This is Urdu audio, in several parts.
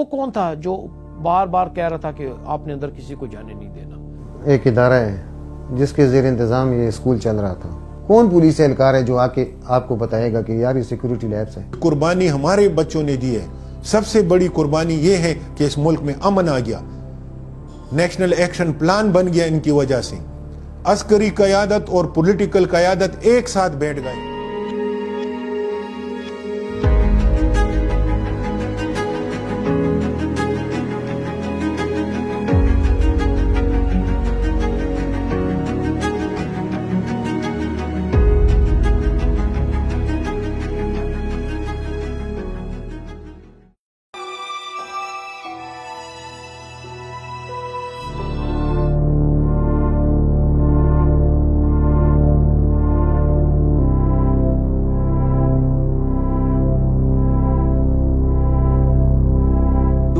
وہ کون تھا جو بار بار کہہ رہا تھا کہ آپ نے اندر کسی کو جانے نہیں دینا؟ ایک ادارہ ہے جس کے زیر انتظام یہ اسکول چل رہا تھا. کون پولیس اہلکار ہے جو آ کے آپ کو بتائے گا کہ یار یہ سیکورٹی لیبس ہے؟ قربانی ہمارے بچوں نے دی ہے. سب سے بڑی قربانی یہ ہے کہ اس ملک میں امن آ گیا, نیشنل ایکشن پلان بن گیا ان کی وجہ سے. عسکری قیادت اور پولیٹیکل قیادت ایک ساتھ بیٹھ گئے.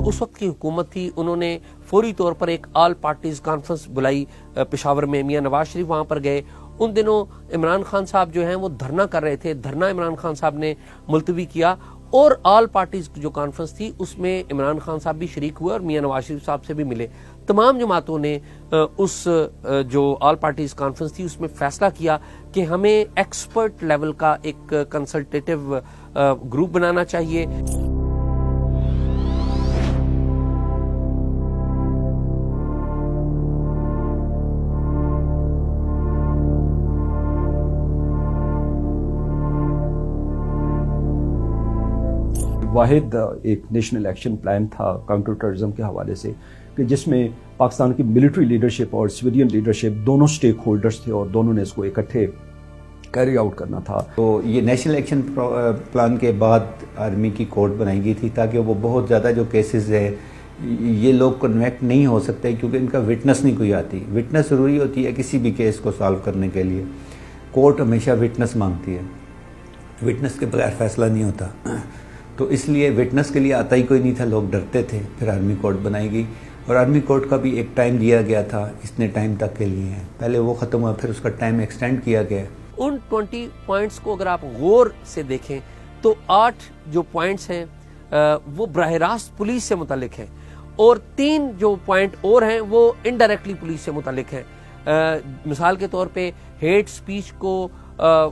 اس وقت کی حکومت تھی, انہوں نے فوری طور پر ایک آل پارٹیز کانفرنس بلائی پشاور میں. میاں نواز شریف وہاں پر گئے. ان دنوں عمران خان صاحب جو ہیں وہ دھرنا کر رہے تھے. دھرنا عمران خان صاحب نے ملتوی کیا اور آل پارٹیز جو کانفرنس تھی اس میں عمران خان صاحب بھی شریک ہوئے اور میاں نواز شریف صاحب سے بھی ملے. تمام جماعتوں نے اس جو آل پارٹیز کانفرنس تھی اس میں فیصلہ کیا کہ ہمیں ایکسپرٹ لیول کا ایک کنسلٹیٹو گروپ بنانا چاہیے. واحد ایک نیشنل ایکشن پلان تھا کاؤنٹر ٹیررزم کے حوالے سے کہ جس میں پاکستان کی ملٹری لیڈرشپ اور سویلین لیڈرشپ دونوں سٹیک ہولڈرز تھے اور دونوں نے اس کو اکٹھے کیری آؤٹ کرنا تھا. تو یہ نیشنل ایکشن پلان کے بعد آرمی کی کورٹ بنائی گئی تھی تاکہ وہ بہت زیادہ جو کیسز ہے یہ لوگ کنویکٹ نہیں ہو سکتے کیونکہ ان کا وٹنس نہیں کوئی آتی. وٹنس ضروری ہوتی ہے کسی بھی کیس کو سالو کرنے کے لیے. کورٹ ہمیشہ وٹنس مانگتی ہے, وٹنس کے بغیر فیصلہ نہیں ہوتا. تو اس لیے وٹنس کے لیے آتا ہی کوئی نہیں تھا, لوگ ڈرتے تھے. پھر آرمی کورٹ بنائی گئی اور آرمی کورٹ کا بھی ایک ٹائم دیا گیا تھا, اتنے ٹائم تک کے لیے ہے. پہلے وہ ختم ہوا, پھر اس کا ٹائم ایکسٹینڈ کیا گیا. ان 20 پوائنٹس کو اگر آپ غور سے دیکھیں تو 8 جو پوائنٹس ہیں وہ براہ راست پولیس سے متعلق ہیں اور 3 جو پوائنٹ اور ہیں وہ انڈائریکٹلی پولیس سے متعلق ہیں. مثال کے طور پہ ہیٹ سپیچ کو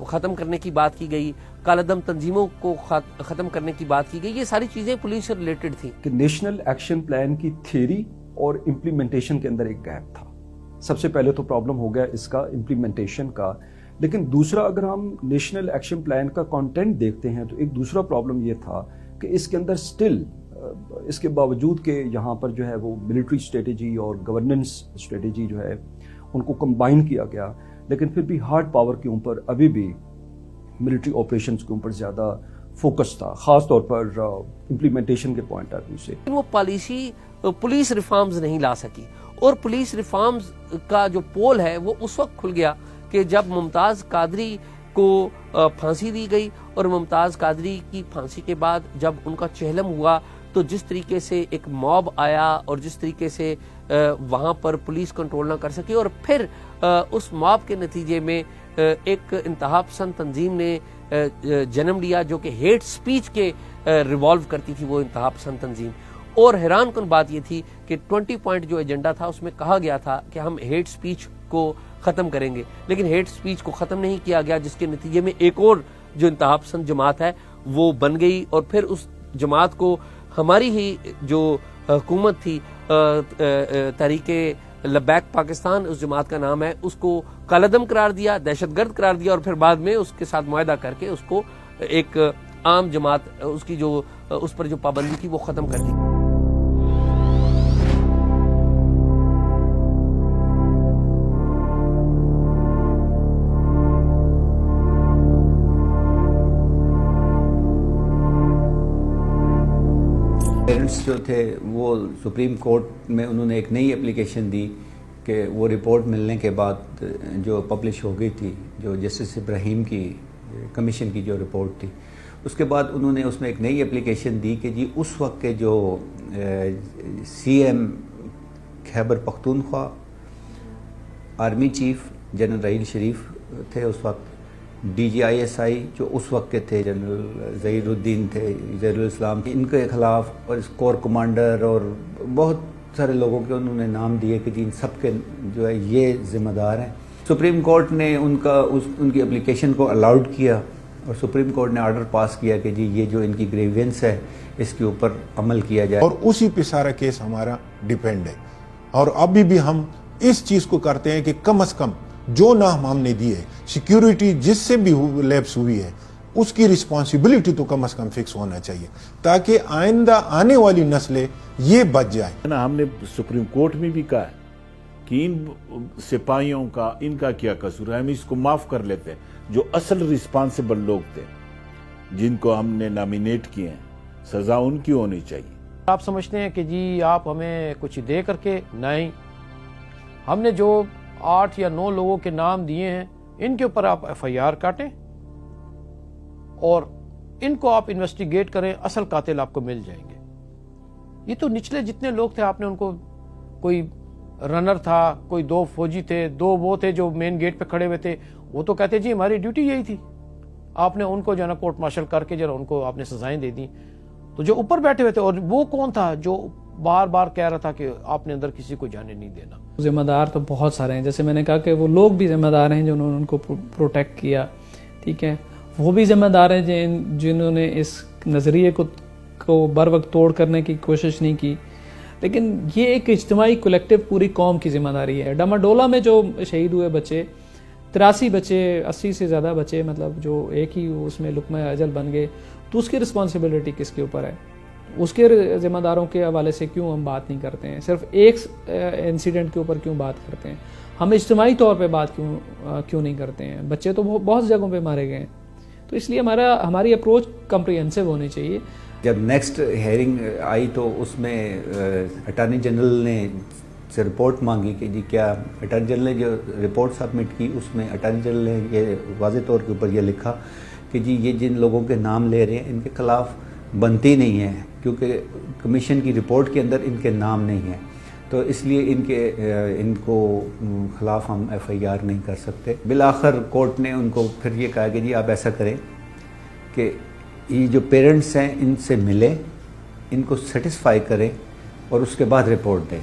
ختم کرنے کی بات کی گئی, کالعدم تنظیموں کو ختم کرنے کی بات کی گئی. یہ ساری چیزیں پولیس سے ریلیٹڈ تھیں. کہ نیشنل ایکشن پلان کی تھیوری اور امپلیمنٹیشن کے اندر ایک گیپ تھا. سب سے پہلے تو پرابلم ہو گیا اس کا امپلیمنٹیشن کا. لیکن دوسرا اگر ہم نیشنل ایکشن پلان کا کانٹینٹ دیکھتے ہیں تو ایک دوسرا پرابلم یہ تھا کہ اس کے اندر سٹل اس کے باوجود کہ یہاں پر جو ہے وہ ملٹری اسٹریٹجی اور گورننس اسٹریٹجی جو ہے ان کو کمبائن کیا گیا, لیکن پھر بھی ہارڈ پاور کے اوپر ابھی بھی ملٹری آپریشنز کے اوپر زیادہ فوکس تھا, خاص طور پر امپلیمنٹیشن کے پوائنٹ آف ویو سے. وہ پالیسی پولیس ریفارمز نہیں لا سکی اور پولیس ریفارمز کا جو پول ہے وہ اس وقت کھل گیا کہ جب ممتاز قادری کو پھانسی دی گئی اور ممتاز قادری کی پھانسی کے بعد جب ان کا چہلم ہوا تو جس طریقے سے ایک موب آیا اور جس طریقے سے وہاں پر پولیس کنٹرول نہ کر سکی اور پھر اس موب کے نتیجے میں ایک انتہا پسند تنظیم نے جنم لیا جو کہ ہیٹ سپیچ کے ریوالو کرتی تھی, وہ انتہا پسند تنظیم. اور حیران کن بات یہ تھی کہ 20 پوائنٹ جو ایجنڈا تھا اس میں کہا گیا تھا کہ ہم ہیٹ سپیچ کو ختم کریں گے, لیکن ہیٹ سپیچ کو ختم نہیں کیا گیا, جس کے نتیجے میں ایک اور جو انتہا پسند جماعت ہے وہ بن گئی اور پھر اس جماعت کو ہماری ہی جو حکومت تھی تحریک لبیک پاکستان اس جماعت کا نام ہے, اس کو کالعدم قرار دیا, دہشت گرد قرار دیا اور پھر بعد میں اس کے ساتھ معاہدہ کر کے اس کو ایک عام جماعت اس کی جو اس پر جو پابندی تھی وہ ختم کر دی. پیرنٹس جو تھے وہ سپریم کورٹ میں انہوں نے ایک نئی اپلیکیشن دی کہ وہ رپورٹ ملنے کے بعد جو پبلش ہو گئی تھی جو جسٹس ابراہیم کی کمیشن کی جو رپورٹ تھی, اس کے بعد انہوں نے اس میں ایک نئی اپلیکیشن دی کہ جی اس وقت کے جو سی ایم Khyber Pakhtunkhwa army chief general Raheel Sharif تھے اس وقت, DGISI جو اس وقت کے تھے جنرل ظہیر الدین تھے، ظہیر الاسلام، ان کے خلاف، اور اس کور کمانڈر اور بہت سارے لوگوں کے انہوں نے نام دیے کہ جی ان سب کے جو ہے یہ ذمہ دار ہیں۔ سپریم کورٹ نے ان کی اپلیکیشن کو الاؤڈ کیا، اور سپریم کورٹ نے آرڈر پاس کیا کہ جی یہ جو ان کی گریوینس ہے اس کے اوپر عمل کیا جائے، اور اسی پہ سارا کیس ہمارا ڈیپینڈ ہے۔ اور ابھی بھی ہم اس چیز کو کرتے ہیں کہ کم از کم جو نام ہم نے دیے، سیکیورٹی جس سے بھی لیپس ہوئی ہے اس کی رسپانسبلٹی تو کم از کم فکس ہونا چاہیے، تاکہ آئندہ آنے والی نسلیں یہ بچ جائیں۔ ہم نے سپریم کورٹ میں بھی کہا ہے کہ ان سپاہیوں کا، ان کا کیا قصور ہے، ہم اس کو معاف کر لیتے ہیں۔ جو اصل رسپانسبل لوگ تھے جن کو ہم نے نامینیٹ کیے ہیں، سزا ان کی ہونی چاہیے۔ آپ سمجھتے ہیں کہ جی آپ ہمیں کچھ دے کر کے، نہیں، ہم نے جو 8 یا 9 لوگوں کے نام دیے ہیں ان کے اوپر آپ FIR کاٹیں اور ان کو آپ انویسٹیگیٹ کریں، اصل قاتل آپ کو مل جائیں گے۔ یہ تو نچلے جتنے لوگ تھے، آپ نے ان کو، کوئی رنر تھا، کوئی 2 فوجی تھے، 2 وہ تھے جو مین گیٹ پہ کھڑے ہوئے تھے، وہ تو کہتے جی ہماری ڈیوٹی یہی تھی۔ آپ نے ان کو جو ہے نا کورٹ مارشل کر کے جو ان کو آپ نے سزائیں دے دی۔ تو جو اوپر بیٹھے ہوئے تھے، اور وہ کون تھا جو بار بار کہہ رہا تھا کہ آپ نے اندر کسی کو جانے نہیں دینا؟ ذمہ دار تو بہت سارے ہیں، جیسے میں نے کہا کہ وہ لوگ بھی ذمہ دار ہیں جنہوں نے ان کو پروٹیکٹ کیا، ٹھیک ہے، وہ بھی ذمہ دار ہیں جنہوں نے اس نظریے کو بر وقت توڑ کرنے کی کوشش نہیں کی۔ لیکن یہ ایک اجتماعی کولیکٹیو پوری قوم کی ذمہ داری ہے۔ ڈاماڈولا میں جو شہید ہوئے بچے، 83 بچے، 80 سے زیادہ بچے، مطلب جو ایک ہی اس میں لقمہ اجل بن گئے، تو اس کی رسپانسبلٹی کس کے اوپر ہے؟ اس کے ذمہ داروں کے حوالے سے کیوں ہم بات نہیں کرتے ہیں؟ صرف ایک انسیڈنٹ کے اوپر کیوں بات کرتے ہیں؟ ہم اجتماعی طور پہ بات کیوں نہیں کرتے ہیں؟ بچے تو بہت جگہوں پہ مارے گئے ہیں، تو اس لیے ہماری اپروچ کمپریہنسو ہونی چاہیے۔ جب نیکسٹ ہیئرنگ آئی تو اس میں اٹارنی جنرل نے سے رپورٹ مانگی کہ جی کیا، اٹارنی جنرل نے جو رپورٹ سبمٹ کی اس میں اٹارنی جنرل نے یہ واضح طور کے اوپر یہ لکھا کہ جی یہ جن لوگوں کے نام لے رہے ہیں ان کے خلاف بنتی نہیں ہے، کیونکہ کمیشن کی رپورٹ کے اندر ان کے نام نہیں ہیں، تو اس لیے ان کو خلاف ہم FIR نہیں کر سکتے۔ بالآخر کورٹ نے ان کو پھر یہ کہا کہ جی آپ ایسا کریں کہ یہ جو پیرنٹس ہیں ان سے ملیں، ان کو سیٹسفائی کریں اور اس کے بعد رپورٹ دیں۔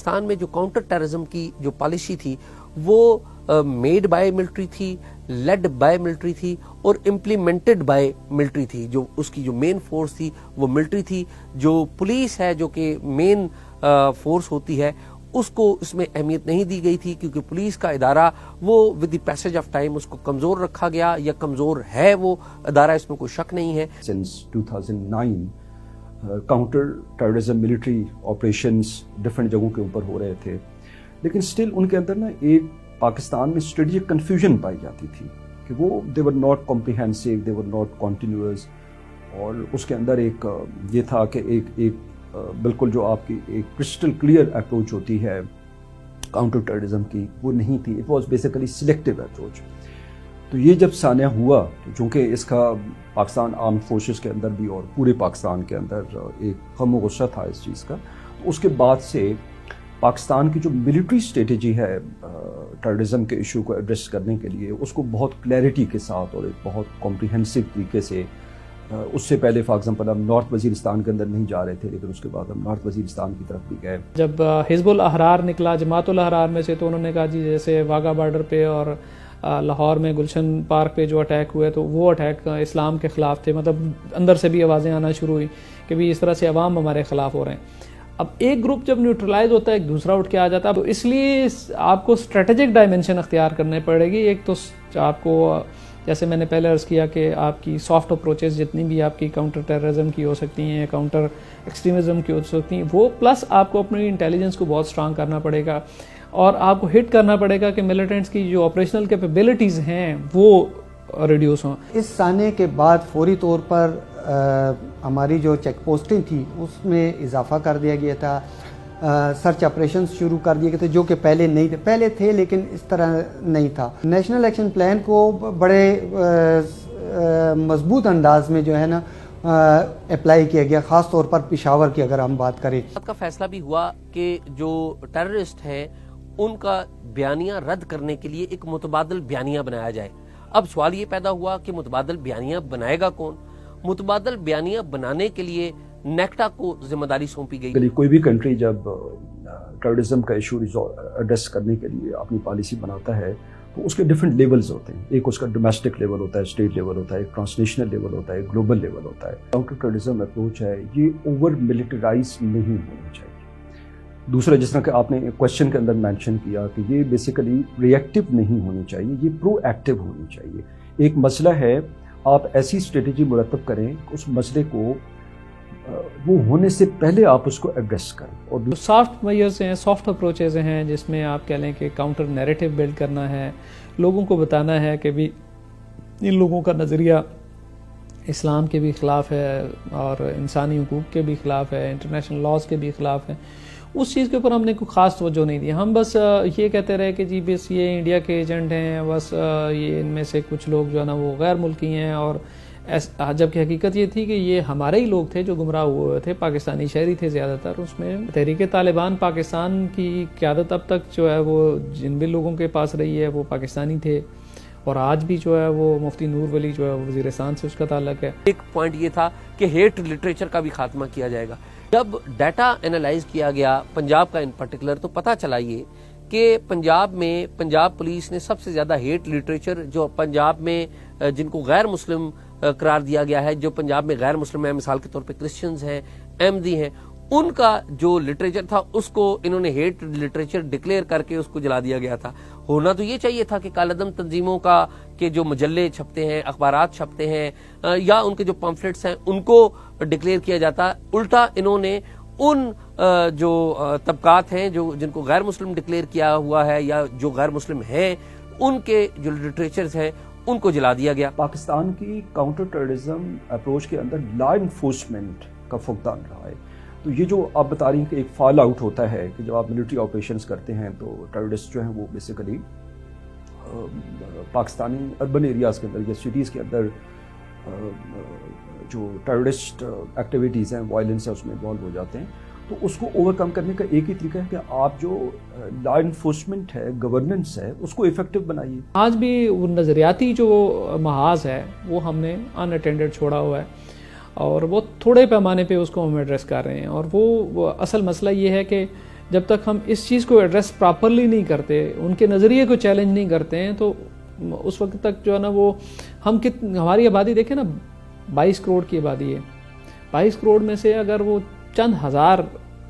پاکستان میں جو کاؤنٹر ٹیررزم کی جو پالیسی تھی وہ میڈ بائی ملٹری تھی، لیڈ بائی ملٹری تھی اور امپلیمنٹڈ بائی ملٹری تھی۔ جو اس کی جو مین فورس تھی وہ ملٹری تھی۔ جو پولیس ہے جو کہ مین فورس ہوتی ہے، اس کو اس میں اہمیت نہیں دی گئی تھی، کیونکہ پولیس کا ادارہ وہ with the passage of time اس کو کمزور رکھا گیا، یا کمزور ہے وہ ادارہ، اس میں کوئی شک نہیں ہے۔ Since 2009 counter terrorism military operations different جگہوں کے اوپر ہو رہے تھے، لیکن سٹل ان کے اندر نا ایک پاکستان میں اسٹریٹجک کنفیوژن پائی جاتی تھی کہ وہ they were not comprehensive, they were not continuous, اور اس کے اندر ایک یہ تھا کہ ایک بالکل جو آپ کی ایک کرسٹل کلیئر اپروچ ہوتی ہے کاؤنٹر ٹیررزم کی، وہ نہیں تھی۔ It was basically selective approach. تو یہ جب سانحہ ہوا، چونکہ اس کا پاکستان آرم فورسز کے اندر بھی اور پورے پاکستان کے اندر ایک غم و غصہ تھا اس چیز کا، تو اس کے بعد سے پاکستان کی جو ملٹری اسٹریٹجی ہے ٹیررزم کے ایشو کو ایڈریس کرنے کے لیے، اس کو بہت کلیئرٹی کے ساتھ اور ایک بہت کمپریہنسو طریقے سے، اس سے پہلے فار ایگزامپل ہم نارتھ وزیرستان کے اندر نہیں جا رہے تھے، لیکن اس کے بعد ہم نارتھ وزیرستان کی طرف بھی گئے۔ جب حزب الاحرار نکلا جماعت الاحرار میں سے، تو انہوں نے کہا جی جیسے واگا بارڈر پہ اور لاہور میں گلشن پارک پہ جو اٹیک ہوئے، تو وہ اٹیک اسلام کے خلاف تھے، مطلب اندر سے بھی آوازیں آنا شروع ہوئی کہ بھی اس طرح سے عوام ہمارے خلاف ہو رہے ہیں۔ اب ایک گروپ جب نیوٹرلائز ہوتا ہے، ایک دوسرا اٹھ کے آ جاتا ہے، تو اس لیے آپ کو اسٹریٹجک ڈائمنشن اختیار کرنے پڑے گی۔ ایک تو آپ کو، جیسے میں نے پہلے عرض کیا کہ آپ کی سافٹ اپروچز جتنی بھی آپ کی کاؤنٹر ٹیررزم کی ہو سکتی ہیں، کاؤنٹر ایکسٹریمزم کی ہو سکتی ہیں، وہ پلس آپ کو اپنی انٹیلیجنس کو بہت اسٹرانگ کرنا پڑے گا، اور آپ کو ہٹ کرنا پڑے گا کہ ملیٹنٹس کی جو آپریشنل کیپیبلٹیز ہیں وہ ریڈیوس ہوں۔ اس سانحے کے بعد فوری طور پر ہماری جو چیک پوسٹیں تھیں اس میں اضافہ کر دیا گیا تھا، سرچ آپریشن شروع کر دیے گئے تھے جو کہ پہلے نہیں تھے، پہلے تھے لیکن اس طرح نہیں تھا۔ نیشنل ایکشن پلان کو بڑے مضبوط انداز میں جو ہے نا اپلائی کیا گیا، خاص طور پر پشاور کی اگر ہم بات کریں۔ کا فیصلہ بھی ہوا کہ جو ٹیررسٹ ہیں ان کا بیانیہ رد کرنے کے لیے ایک متبادل بیانیہ بنایا جائے۔ اب سوال یہ پیدا ہوا کہ متبادل بیانیہ بنائے گا کون؟ متبادل بیانیہ بنانے کے لیے نیکٹا کو ذمہ داری سونپی گئی۔ کوئی بھی کنٹری جب ٹیررزم کا ایشو ایڈریس کرنے کے لیے اپنی پالیسی بناتا ہے تو اس کے ڈفرینٹ لیولز ہوتے ہیں۔ ایک اس کا ڈومیسٹک لیول ہوتا ہے، اسٹیٹ لیول ہوتا ہے، ایک ٹرانسنیشنل لیول ہوتا ہے، ایک گلوبل لیول ہوتا ہے۔ کاؤنٹر ٹیررزم اپروچ ہے یہ اوور ملٹرائز نہیں ہونی چاہیے۔ دوسرا، جس طرح کہ آپ نے کوشچن کے اندر مینشن کیا کہ یہ بیسیکلی ری ایکٹیو نہیں ہونی چاہیے، یہ پرو ایکٹیو ہونی چاہیے۔ ایک مسئلہ ہے، آپ ایسی اسٹریٹجی مرتب کریں کہ اس مسئلے کو وہ ہونے سے پہلے آپ اس کو ایڈریس کریں۔ اور جو سافٹ میئرز ہیں، سافٹ اپروچز ہیں، جس میں آپ کہہ لیں کہ کاؤنٹر نیریٹو بلڈ کرنا ہے، لوگوں کو بتانا ہے کہ بھی ان لوگوں کا نظریہ اسلام کے بھی خلاف ہے اور انسانی حقوق کے بھی خلاف ہے، انٹرنیشنل لاز کے بھی خلاف ہے، اس چیز کے اوپر ہم نے کوئی خاص توجہ نہیں دی۔ ہم بس یہ کہتے رہے کہ جی بس یہ انڈیا کے ایجنٹ ہیں، بس یہ ان میں سے کچھ لوگ جو ہے نا وہ غیر ملکی ہیں، اور جبکہ حقیقت یہ تھی کہ یہ ہمارے ہی لوگ تھے جو گمراہ ہوئے تھے، پاکستانی شہری تھے زیادہ تر۔ اس میں تحریک طالبان پاکستان کی قیادت اب تک جو ہے وہ جن بھی لوگوں کے پاس رہی ہے وہ پاکستانی تھے، اور آج بھی جو ہے وہ مفتی نور ولی جو ہے وزیرستان سے اس کا تعلق ہے۔ ایک پوائنٹ یہ تھا کہ ہیٹ لٹریچر کا بھی خاتمہ کیا جائے گا۔ جب ڈیٹا انالائز کیا گیا پنجاب کا ان پرٹیکولر، تو پتہ چلا یہ کہ پنجاب میں پنجاب پولیس نے سب سے زیادہ ہیٹ لٹریچر جو پنجاب میں جن کو غیر مسلم قرار دیا گیا ہے، جو پنجاب میں غیر مسلم ہیں، مثال کے طور پہ کرسچنز ہیں، احمدی ہیں، ان کا جو لٹریچر تھا اس کو انہوں نے ہیٹ لٹریچر ڈکلیئر کر کے اس کو جلا دیا گیا تھا۔ ہونا تو یہ چاہیے تھا کہ کالعدم تنظیموں کا کہ جو مجلے چھپتے ہیں، اخبارات چھپتے ہیں، یا ان کے جو پمفلٹس ہیں ان کو ڈکلیئر کیا جاتا۔ الٹا انہوں نے ان جو طبقات ہیں جو جن کو غیر مسلم ڈکلیئر کیا ہوا ہے یا جو غیر مسلم ہیں، ان کے جو لٹریچرز ہیں ان کو جلا دیا گیا۔ پاکستان کی کاؤنٹر ٹیررزم اپروچ کے اندر لا انفورسمنٹ کا فقدان رہا ہے۔ تو یہ جو آپ بتا رہی ہیں کہ ایک فال آؤٹ ہوتا ہے کہ جب آپ ملٹری آپریشنز کرتے ہیں تو ٹیررسٹ جو ہیں وہ بیسیکلی پاکستانی اربن ایریاز کے اندر یا سٹیز کے اندر جو ٹیررسٹ ایکٹیویٹیز ہیں، وائلنس ہے، اس میں انوالو ہو جاتے ہیں۔ تو اس کو اوور کم کرنے کا ایک ہی طریقہ ہے کہ آپ جو لا انفورسمنٹ ہے، گورننس ہے، اس کو افیکٹو بنائیے۔ آج بھی وہ نظریاتی جو محاذ ہے وہ ہم نے ان اٹینڈڈ چھوڑا ہوا ہے، اور وہ تھوڑے پیمانے پہ اس کو ہم ایڈریس کر رہے ہیں۔ اور وہ اصل مسئلہ یہ ہے کہ جب تک ہم اس چیز کو ایڈریس پراپرلی نہیں کرتے، ان کے نظریے کو چیلنج نہیں کرتے ہیں، تو اس وقت تک جو ہے نا وہ ہماری آبادی دیکھیں نا، 22 کروڑ کی آبادی ہے۔ 22 کروڑ میں سے اگر وہ چند ہزار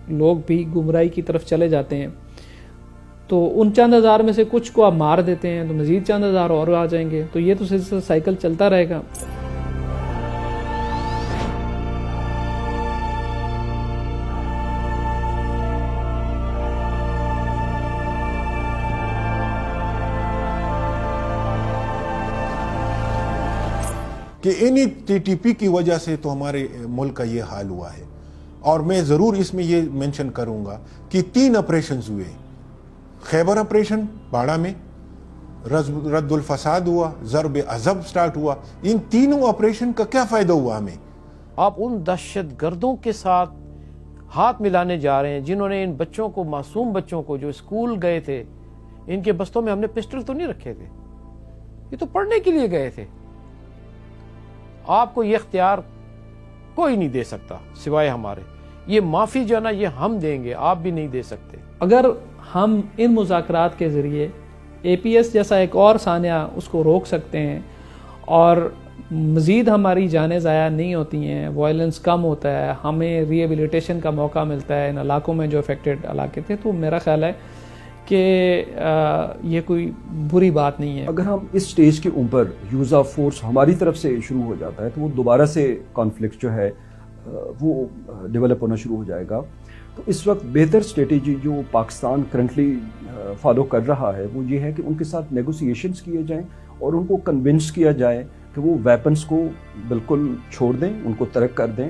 لوگ بھی گمراہی کی طرف چلے جاتے ہیں تو ان چند ہزار میں سے کچھ کو آپ مار دیتے ہیں تو مزید چند ہزار اور آ جائیں گے، تو یہ تو سلسلہ سائیکل چلتا رہے گا۔ کہ انہی ٹی ٹی پی کی وجہ سے تو ہمارے ملک کا یہ حال ہوا ہے۔ اور میں ضرور اس میں یہ مینشن کروں گا کہ 3 آپریشنز ہوئے، خیبر آپریشن باڑہ میں، رد الفساد ہوا، ضرب عذب سٹارٹ ہوا۔ ان تینوں آپریشن کا کیا فائدہ ہوا ہمیں؟ آپ ان دہشت گردوں کے ساتھ ہاتھ ملانے جا رہے ہیں جنہوں نے ان بچوں کو، معصوم بچوں کو جو اسکول گئے تھے، ان کے بستوں میں ہم نے پسٹل تو نہیں رکھے تھے، یہ تو پڑھنے کے لیے گئے تھے۔ آپ کو یہ اختیار کوئی نہیں دے سکتا سوائے ہمارے، یہ معافی جو ہے نا یہ ہم دیں گے، آپ بھی نہیں دے سکتے۔ اگر ہم ان مذاکرات کے ذریعے اے پی ایس جیسا ایک اور سانحہ اس کو روک سکتے ہیں اور مزید ہماری جانیں ضائع نہیں ہوتی ہیں، وائلنس کم ہوتا ہے، ہمیں ری ایبیلیٹیشن کا موقع ملتا ہے ان علاقوں میں جو افیکٹڈ علاقے تھے، تو میرا خیال ہے کہ یہ کوئی بری بات نہیں ہے۔ اگر ہم اس سٹیج کے اوپر یوز آف فورس ہماری طرف سے شروع ہو جاتا ہے تو وہ دوبارہ سے کانفلکٹ جو ہے وہ ڈیولپ ہونا شروع ہو جائے گا۔ تو اس وقت بہتر اسٹریٹجی جو پاکستان کرنٹلی فالو کر رہا ہے وہ یہ ہے کہ ان کے ساتھ نیگوسیشنز کیے جائیں اور ان کو کنونس کیا جائے کہ وہ ویپنز کو بالکل چھوڑ دیں، ان کو ترک کر دیں،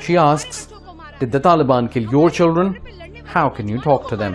She asks, did the Taliban kill your children? How can you talk to them?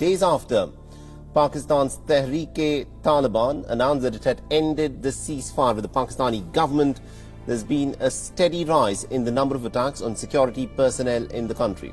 Days after, Pakistan's Tehreek-e-Taliban announced that it had ended the ceasefire with the Pakistani government. There's been a steady rise in the number of attacks on security personnel in the country.